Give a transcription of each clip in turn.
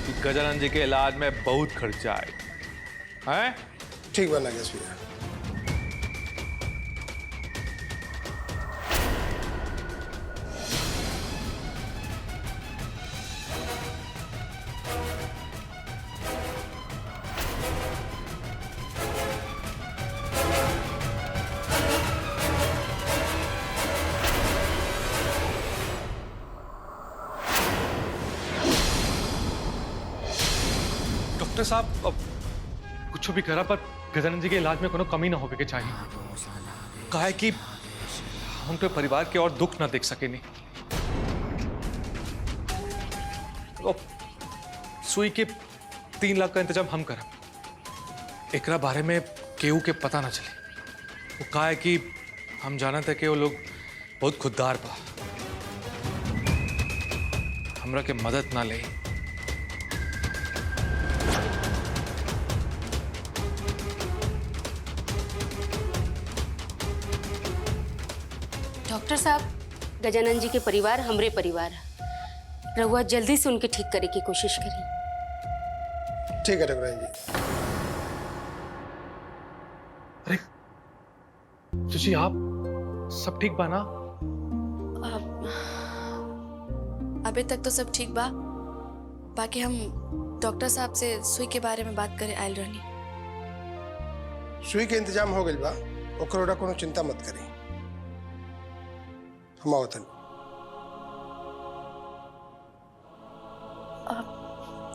कि गजानन जी के इलाज में बहुत खर्चा आए हैं। ठीक बना गया भैया। डॉक्टर साहब अब कुछ भी करा पर गजानन जी के इलाज में कोनो कमी ना होवे के चाहिए। कहा है कि हम तो परिवार के और दुख ना देख सके नहीं। अब सुई के 3 लाख का इंतजाम हम करब। एकरा बारे में केहू के पता ना चले। वो कहा है कि हम जानत है कि वो लोग बहुत खुददार बा, हमरा के मदद ना ले। डॉक्टर साहब, गजानन जी के परिवार हमरे परिवार है। रहुआ जल्दी से उनके ठीक करे की कोशिश करी। ठीक है रघुराज जी। अरे सुशी, आप सब ठीक बा ना? अभी तक तो सब ठीक बा। बाकी हम डॉक्टर साहब से सुई के बारे में बात करे आयल रहनी। सुई के इंतजाम हो गइल बा, ओकरोड़ा कोनो चिंता मत करी। हम आवतन।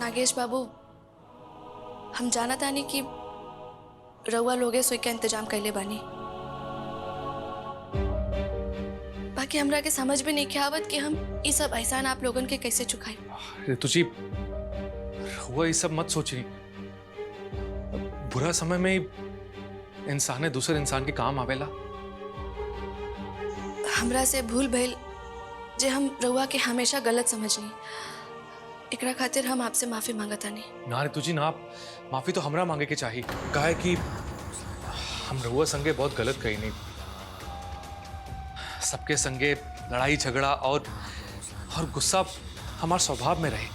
नागेश बाबू, हम जाना तानी कि रउआ लोगे सुई के इंतजाम कैले बानी। बाकी हमरा के समझ में नहीं आवत कि हम ये सब एहसान आप लोगन के कैसे चुकाए। ऋतु जी, हुआ ये सब मत सोचिए। बुरा समय में इंसान दूसरे इंसान के काम आवेला। हमरा से भूल भइल जे हम रउआ के हमेशा गलत समझनी। एकरा खातिर हम आपसे माफी मांगतानी। ना ऋतु जी ना, माफी तो हमरा मांगे के चाहिए। कहा है कि हम रहुआ संगे बहुत गलत कही नहीं। सबके संगे लड़ाई झगड़ा और गुस्सा हमारे स्वभाव में रहे।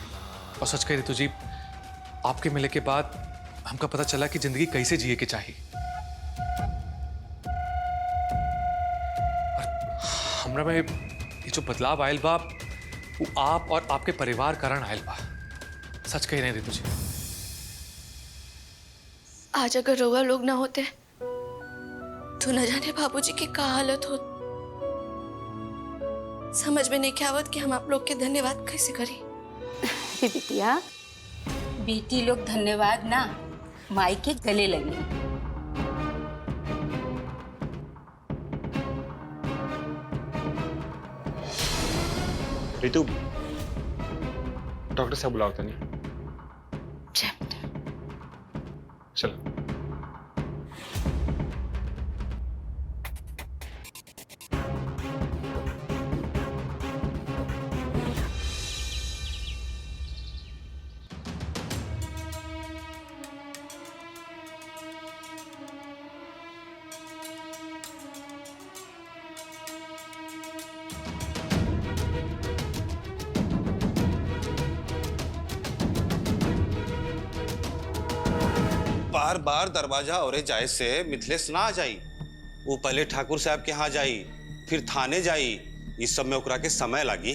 और सच कही ऋतु जी, आपके मिले के बाद हमका पता चला कि जिंदगी कैसे जिए के चाहिए। और हमरा में ये जो बदलाव आयल बा, वो आप और आपके परिवार कारण आयल बा। सच कही नहीं ऋतु जी। आज अगर रउआ लोग ना होते तो न जाने बाबूजी की क्या हालत हो। समझ में नहीं आवत कि हम आप लोग के धन्यवाद कैसे करें। बिटिया, बेटी लोग धन्यवाद ना, माई के गले लगे। रितु, डॉक्टर साहब बुलाओ तनी। चलो। बार बार दरवाजा और जाए से मिथिलेश ना आ जाई। वो पहले ठाकुर साहब के यहाँ जाई, फिर थाने जाई। इस सब में ओकरा के समय लागी।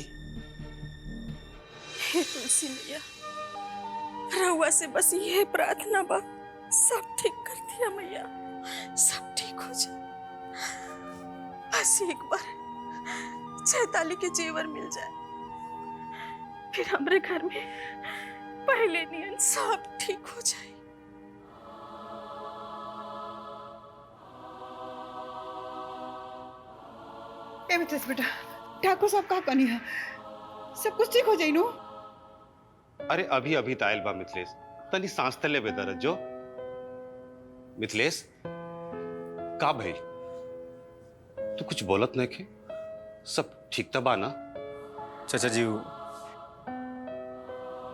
हे तुलसी मैया, रउआ से बस ये प्रार्थना बा, सब ठीक कर दिया मैया, सब ठीक हो जाए। बस एक बार चैताली के जेवर मिल जाए, फिर हमारे घर में पहले नियन सब ठीक हो जाए। मिथलेश बेटा, ठाकुर साहब का कहानी है, सब कुछ ठीक हो जाई नो। अरे अभी अभी तायल बा मिथिलेश, तनी सांस तले बेदरज जो। मिथिलेश का भइल? तू कुछ बोलत नहीं के? सब ठीक तो बा ना? चाचा जी,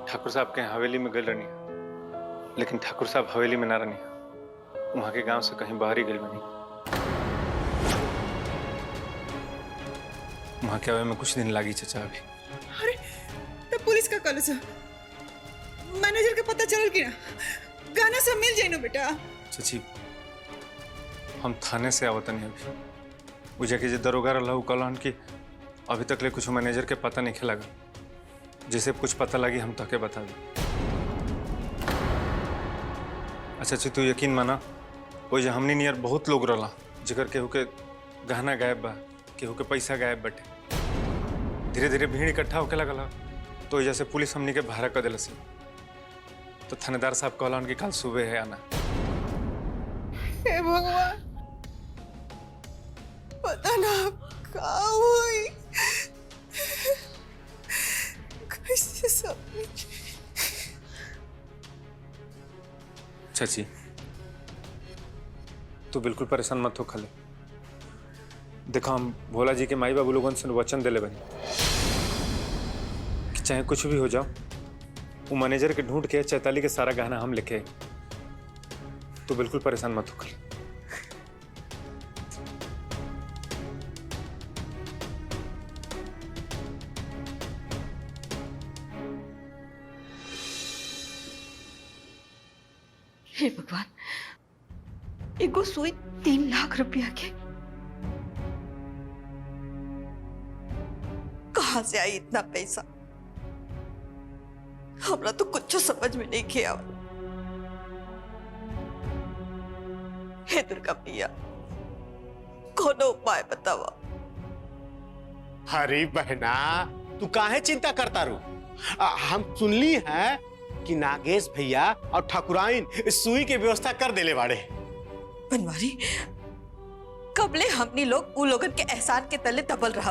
ठाकुर साहब के हवेली में गल रहनी, लेकिन ठाकुर साहब हवेली में ना रहनी, वहां के गांव से कहीं बाहर ही गल बनी। वहां के आवे में कुछ दिन लागी चाचा। अभी अरे तो पुलिस का कॉल से मैनेजर के पता चलल कि ना गाना सब मिल जाइनो बेटा। चाची हम थाने से आवत नहीं अभी बुझे कि जो दरोगा रहा कहलन कि अभी तक ले कुछ मैनेजर के पता नहीं लगा, जैसे कुछ पता लगी हम तके बता दें। अच्छा अच्छा तू यकीन माना वो जो हमने नियर बहुत लोग रहा जिकर केहू के गहना गायब बा, केहू के पैसा गायब बटे। धीरे धीरे भीड़ इकट्ठा होके लगल तो जैसे पुलिस हमनी के भाड़ा कर दिलस। तो थानेदार साहब कहलन कि कल सुबह है आना। हे भगवान, पता ना का हुई कैसे सब। चाची तू बिल्कुल परेशान मत हो खाले। देखो हम भोला जी के माई बाबू लोगों से वचन दिले बनी कि चाहे कुछ भी हो जाओ वो मैनेजर के ढूंढ के चैताली के सारा गहना हम लिखे। तू बिल्कुल परेशान मत हो खाले। हे भगवान, एगो सुई 3 लाख रुपया के कहां से आई इतना पैसा? हमरा तो कुछ समझ में नहीं किया। हे दुर्गा मैया, कोनो उपाय बतावा। अरे बहना तू काहे चिंता करता रू? हम सुनली है कि नागेश भैया और ठाकुराइन सुई के व्यवस्था कर देले बाड़े। बनवारी, कबले हमनी लोग उ लोगन के एहसान के तले दबल रहा।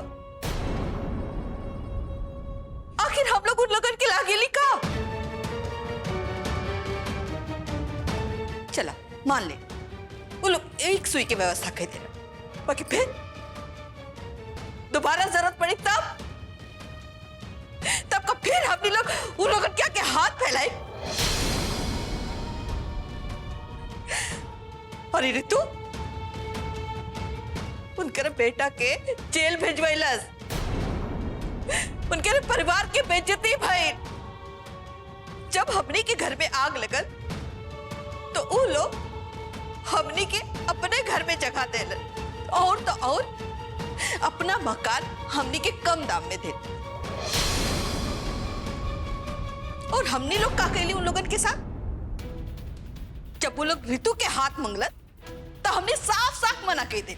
आखिर हम लोग उन लोगन के लागेली का? चला मान ले वो लोग एक सुई की व्यवस्था कर देना, बाकी फिर दोबारा जरूरत पड़ी तब का फिर हमनी लोग उन लोगन के हाथ फैलाए। अरे ऋतु, उनके बेटा के जेल भेजवाइलस, उनके परिवार की बेइज्जती भई। जब हमनी के घर में आग लगल तो वो लोग हमनी के अपने घर में जगह देलन और तो और अपना मकान हमनी के कम दाम में दे। और हमनी लोग का कहली उन लोगन के साथ? जब वो लोग ऋतु के हाथ मंगलन तो हमने साफ साफ मना कर दी।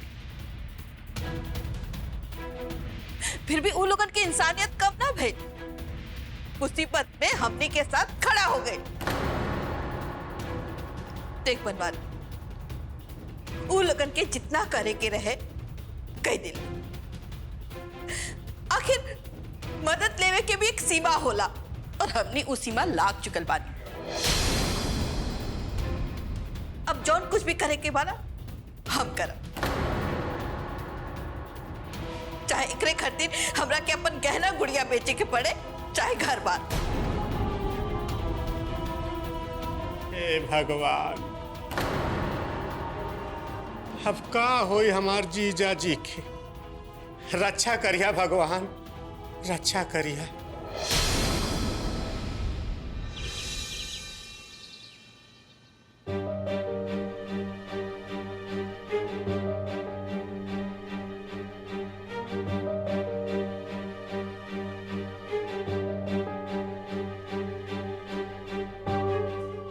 फिर भी उन लोगन की इंसानियत कम ना भई, मुसीबत में हमनी के साथ खड़ा हो गए। देख बनवारी, उन लोगन के जितना करे के रहे कह दिल। आखिर मदद लेवे के भी एक सीमा होला और हमने उस सीमा लाग चुकल बानी। अब जौन कुछ भी करे के बाना हम करब, चाहे एकरे खातिर हमरा के अपन गहना गुड़िया बेचे के पड़े, चाहे घर बार। हे भगवान, अब का होई हमार जीजा जी के? रक्षा करिया भगवान, रक्षा करिया।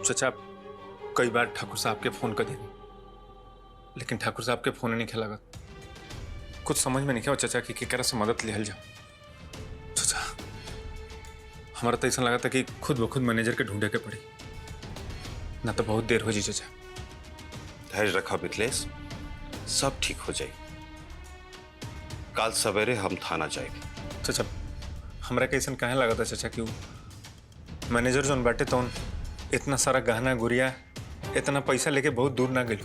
चाचा कई बार ठाकुर साहब के फोन कर देनी, लेकिन ठाकुर साहब के फोन नहीं खेला। कुछ समझ में नहीं क्या चाचा कि केकरा से मदद लिहल जाओ। चाचा हमारा तो ऐसा लगा था कि खुद ब खुद मैनेजर के ढूंढे के पड़ी, ना तो बहुत देर हो जी। चाचा धैर्य रखा मिथिलेश, सब ठीक हो जाए। कल सवेरे हम थाना जाएंगे। चाचा हमरा कैसन कहे लगा था चाचा कि मैनेजर जोन बाटे तो इतना सारा गहना गुड़िया इतना पैसा लेके बहुत दूर ना गई।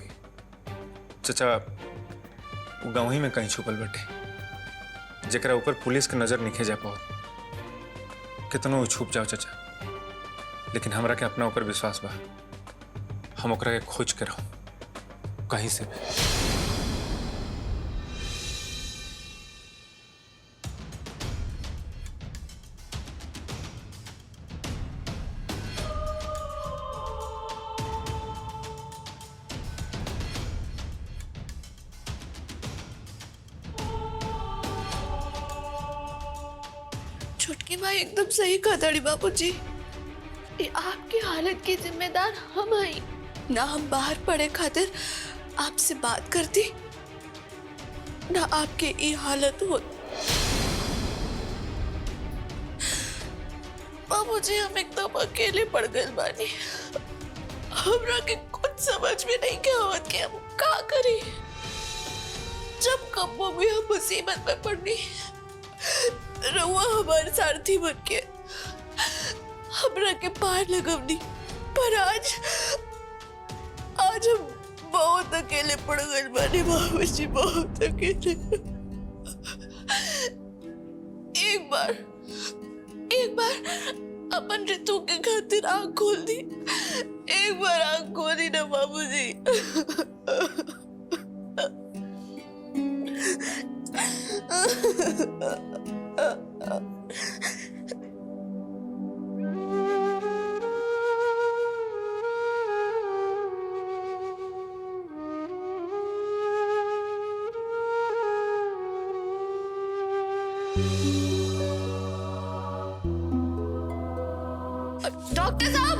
चाचा वो गाँव ही में कहीं छुपल बैठे, जरा ऊपर पुलिस के नजर निखे जा पाओ। कितनो छुप जाओ चाचा, लेकिन हमरा के अपना ऊपर विश्वास बा, हम ओकरा के खोज के रहो कहीं से भी। रानी भाई एकदम सही कहा ताड़ी बाबूजी। ये आपकी हालत की जिम्मेदार हम आई ना। हम बाहर पड़े खातिर आपसे बात करती ना आपके ये हालत हो। बाबूजी हम एकदम अकेले पड़ गए बानी। हमरा के कुछ समझ में नहीं क्या आवत कि हम का करी। जब कब्बो भी हम मुसीबत में पड़नी रहुआ हमारे सारथी बन के हमरा के पार लगवनी। पर आज हम बहुत अकेले पड़ गए बानी बाबूजी, बहुत अकेले। एक बार अपन ऋतु के खातिर आँख खोल दी। एक बार आँख खोली ना बाबूजी। डॉक्टर साहब,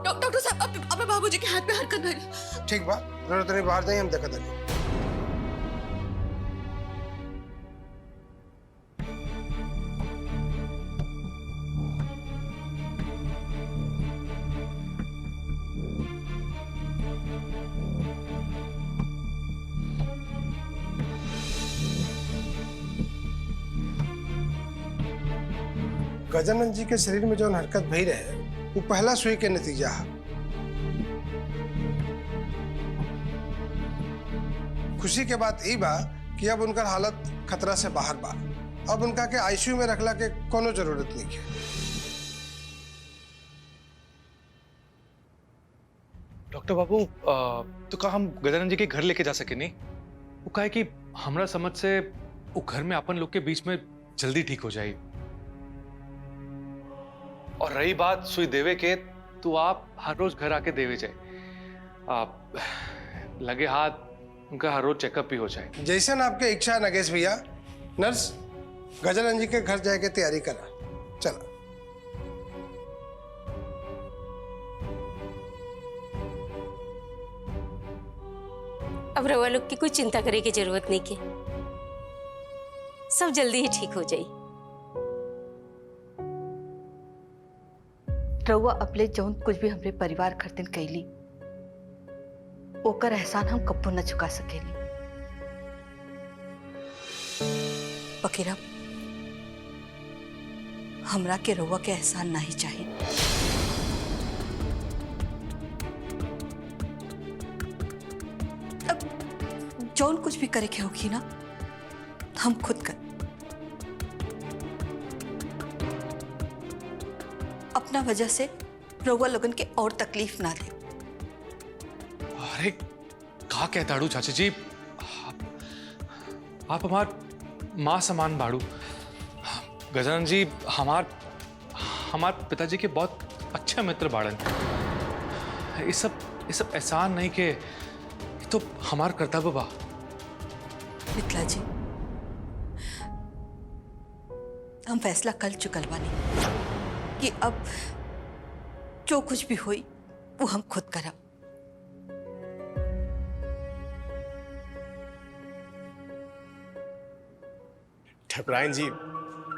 डॉक्टर साहब, अपने बाबूजी के हाथ में हरकत नहीं। ठीक बा, जरूरत नहीं बाहर जाइए, हम देखा देंगे। गजानन जी के शरीर में जो हरकत भई रहे वो पहला सुई के नतीजा है। खुशी के बात ई बा कि अब उनका हालत खतरा से बाहर बा। अब उनका के आईसीयू में रखला के कोनो जरूरत नहीं है। डॉक्टर बाबू तो का हम गजानन जी के घर लेके जा सके नहीं? वो कहा कि हमरा समझ से वो घर में अपन लोग के बीच में जल्दी ठीक हो जाए। और रही बात सुई देवे के, तो आप हर रोज घर आके देवे जाए। आप लगे हाथ उनका हर रोज चेकअप भी हो जाए। जैसे ना आपके इच्छा नगेश भैया। नर्स, गजानन जी के घर जाके तैयारी करा। चला। अब रवा लोग की कोई चिंता करे की जरूरत नहीं के, सब जल्दी ही ठीक हो जाए। रउआ अपने जौन कुछ भी हमरे परिवार खातिर कैली ओकर एहसान हम कब्बो न चुका सकेली। बकीरा, हमरा के रउआ के एहसान नहीं चाहिए। अब जौन कुछ भी करे के होगी ना, हम खुद कर अपना वजह से रउआ लोगन के और तकलीफ ना दे। अरे का कहताड़ू चाचा जी, आप हमार माँ समान बाड़ू। गजानन जी हमार पिताजी के बहुत अच्छे मित्र बाड़न। ये सब एहसान नहीं के, ये तो हमार कर्तव्य बा। मिथिला जी, हम फैसला कर चुकल बानी कि अब जो कुछ भी हुई वो हम खुद करब। ठकुराइन जी,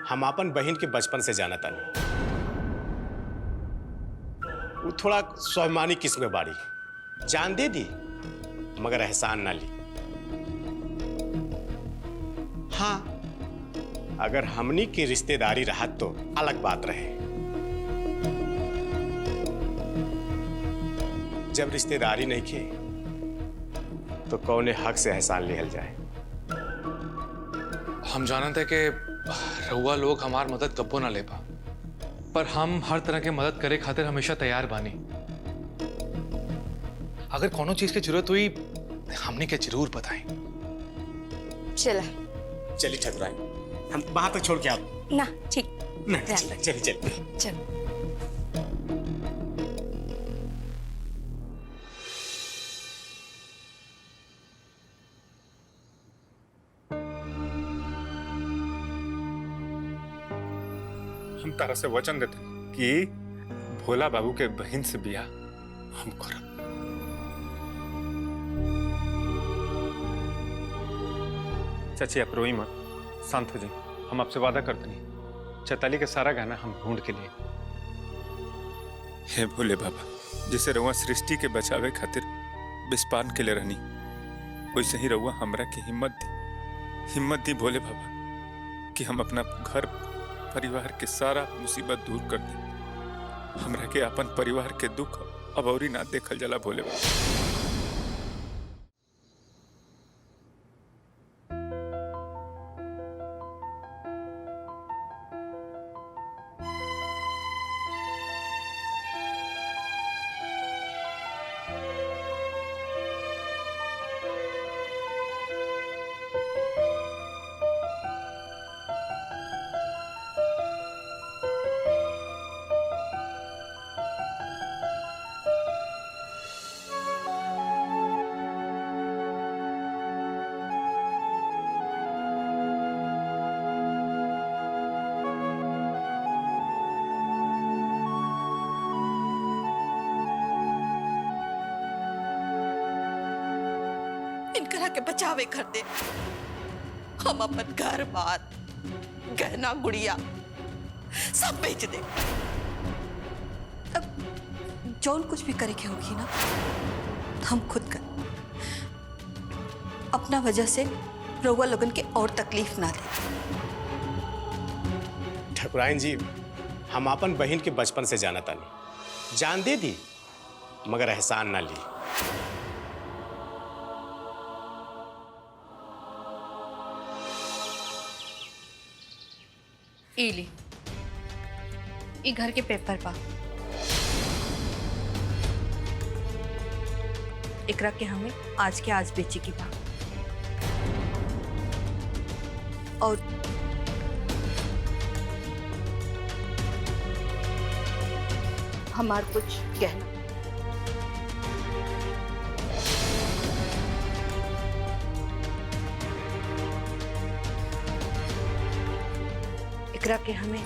हम अपन बहन के बचपन से जाना तानी। वो थोड़ा स्वाभिमानी किस्म के बाड़ी, जान दे दी मगर एहसान ना ली। हाँ, अगर हमनी की रिश्तेदारी रहा तो अलग बात रहे। जब रिश्तेदारी नहीं की तो कौने हक से एहसान लिहल जाए। हम जानते हैं कि रहुआ लोग हमार मदद कब्बो ना ले पा, पर हम हर तरह के मदद करे खातिर हमेशा तैयार बानी। अगर कोनो चीज की जरूरत हुई हमने क्या जरूर बताएं। चला चलिए ठकुराइन, हम वहां तक छोड़ के आओ ना। ठीक, चलिए चलिए। चल। हम तारा से वचन देते कि भोला बाबू के बहन से बियाह हम करब। चाची आप रोई मत, शांत हो जाइए। हम आपसे वादा करते नहीं, चैताली के सारा गाना हम ढूंढ के लिए। हे भोले बाबा, जिसे रउआ सृष्टि के बचावे खातिर विस्पान के लिए रहनी, वैसे ही रउआ हमरा की हिम्मत दी भोले बाबा कि हम अपना घर परिवार के सारा मुसीबत दूर कर दी। हमरा के अपन परिवार के दुख अब औरी ना देखल जाला भोले बाबा। इनकरा के बचावे कर दे। हम अपन घर बार गहना गुड़िया सब बेच दे। अब जौन कुछ भी करे के होगी ना, हम खुद कर, अपना वजह से रउआ लोगन के और तकलीफ ना दे। ठकुराइन जी, हम अपन बहन के बचपन से जाना तानी, जान दे दी मगर एहसान ना ली। इली ई घर के पेपर पा, एकरा के हमें आज के आज बेचे की बा, और हमार कुछ गहना। एकरा के हमें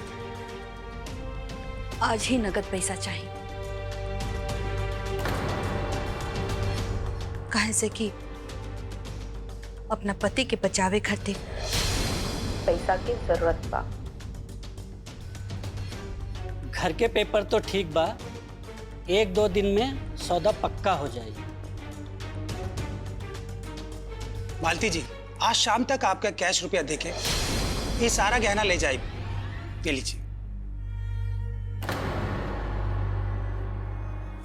आज ही नगद पैसा चाहिए, काहे से कि अपना पति के बचावे खातिर पैसा की जरूरत बा। घर के पेपर तो ठीक बा, 1-2 दिन में सौदा पक्का हो जाएगी। मालती जी, आज शाम तक आपका कैश रुपया देके ये सारा गहना ले जाएगी। ये लीजिए।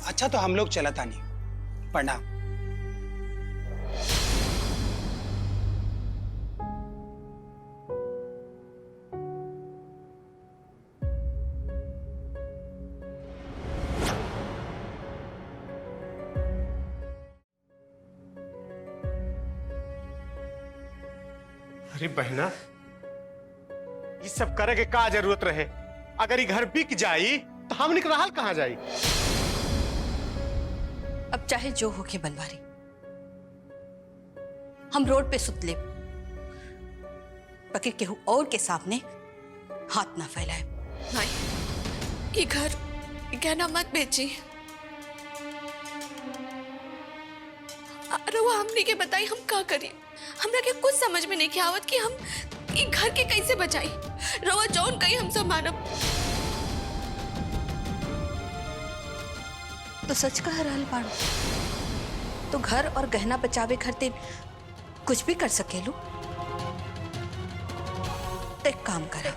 अच्छा तो हम लोग चला था नहीं, प्रणाम। अरे बहना, ये सब करे के का जरूरत रहे? अगर ये घर बिक जाई तो हम निकल कहाँ जाई? अब चाहे जो हो के बनवारी, हम रोड पे सुत ले, बाकी केहू और के सामने हाथ ना फैलाए। नहीं, ये घर गहना मत बेची। रउआ हमने के बताई हम का करी। हमरा के कुछ समझ में नहीं आवत कि हम ये घर के कैसे बचाई। रउआ जौन कही हम सब मानब। तो सच कह रहल बाड़ू, तो घर और गहना बचावे खातिर कुछ भी कर सकेलू। एक काम करा,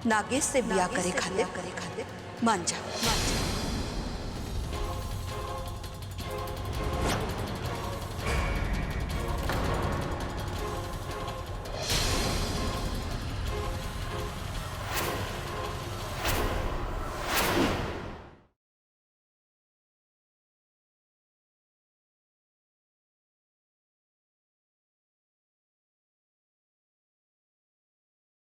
नागेश से बिया करे खातिर मान जा।